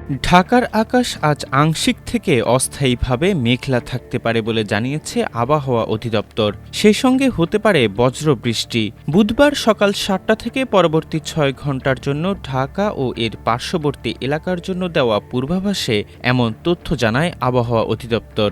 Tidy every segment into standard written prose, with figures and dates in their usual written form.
ঢাকার আকাশ আজ আংশিক থেকে অস্থায়ীভাবে মেঘলা থাকতে পারে বলে জানিয়েছে আবহাওয়া অধিদপ্তর। সেই সঙ্গে হতে পারে বজ্রবৃষ্টি। বুধবার সকাল ৭টা থেকে পরবর্তী ৬ ঘন্টার জন্য ঢাকা ও এর পার্শ্ববর্তী এলাকার জন্য দেওয়া পূর্বাভাসে এমন তথ্য জানায় আবহাওয়া অধিদপ্তর।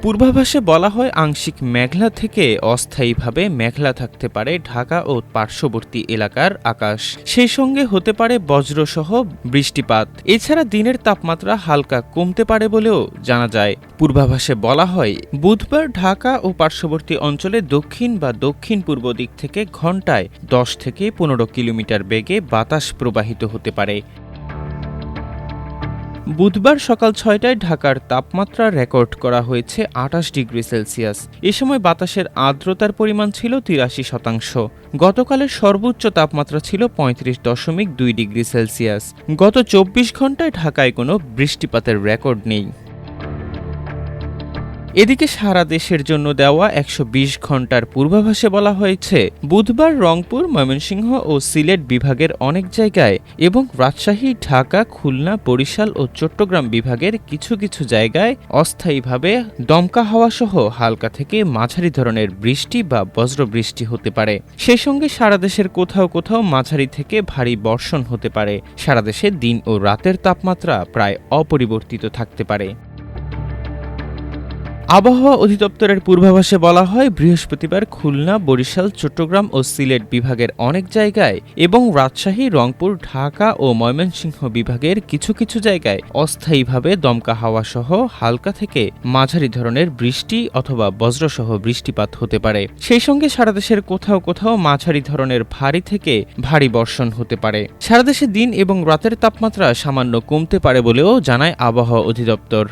পূর্বাভাসে বলা হয়, আংশিক মেঘলা থেকে অস্থায়ীভাবে মেঘলা থাকতে পারে ঢাকা ও পার্শ্ববর্তী এলাকার আকাশ। সেই সঙ্গে হতে পারে বজ্রসহ বৃষ্টিপাত। এছাড়া দিনের তাপমাত্রা হালকা কমতে পারে বলেও জানা যায়। পূর্বাভাসে বলা হয়, বুধবার ঢাকা ও পার্শ্ববর্তী অঞ্চলে দক্ষিণ বা দক্ষিণ পূর্ব দিক থেকে ঘণ্টায় ১০ থেকে ১৫ কিলোমিটার বেগে বাতাস প্রবাহিত হতে পারে। বুধবার সকাল ৬টায় ঢাকার তাপমাত্রা রেকর্ড করা হয়েছে ২৮ ডিগ্রি সেলসিয়াস। এ সময় বাতাসের আর্দ্রতার পরিমাণ ছিল ৮৩%। গতকালের সর্বোচ্চ তাপমাত্রা ছিল ৩৫.২ ডিগ্রি সেলসিয়াস। গত ২৪ ঘন্টায় ঢাকায় কোনো বৃষ্টিপাতের রেকর্ড নেই। এদিকে সারা দেশের জন্য দেওয়া ১২০ ঘন্টার পূর্বাভাসে বলা হয়েছে, বুধবার রংপুর, ময়মনসিংহ ও সিলেট বিভাগের অনেক জায়গায় এবং রাজশাহী, ঢাকা, খুলনা, বরিশাল ও চট্টগ্রাম বিভাগের কিছু কিছু জায়গায় অস্থায়ীভাবে দমকা হাওয়াসহ হালকা থেকে মাঝারি ধরনের বৃষ্টি বা বজ্রবৃষ্টি হতে পারে। সেই সঙ্গে সারা দেশের কোথাও কোথাও মাঝারি থেকে ভারী বর্ষণ হতে পারে। সারা দেশে দিন ও রাতের তাপমাত্রা প্রায় অপরিবর্তিত থাকতে পারে। আবহাওয়া অধিদপ্তরের পূর্বাভাসে বলা হয়, বৃহস্পতিবার খুলনা, বরিশাল, চট্টগ্রাম ও সিলেট বিভাগের অনেক জায়গায় এবং রাজশাহী, রংপুর, ঢাকা ও ময়মনসিংহ বিভাগের কিছু কিছু জায়গায় অস্থায়ীভাবে দমকা হাওয়াসহ হালকা থেকে মাঝারি ধরনের বৃষ্টি অথবা বজ্রসহ বৃষ্টিপাত হতে পারে। সেই সঙ্গে সারা দেশের কোথাও কোথাও মাঝারি ধরনের ভারী থেকে ভারী বর্ষণ হতে পারে। সারা দেশে দিন এবং রাতের তাপমাত্রা সামান্য কমতে পারে বলেও জানায় আবহাওয়া অধিদপ্তর।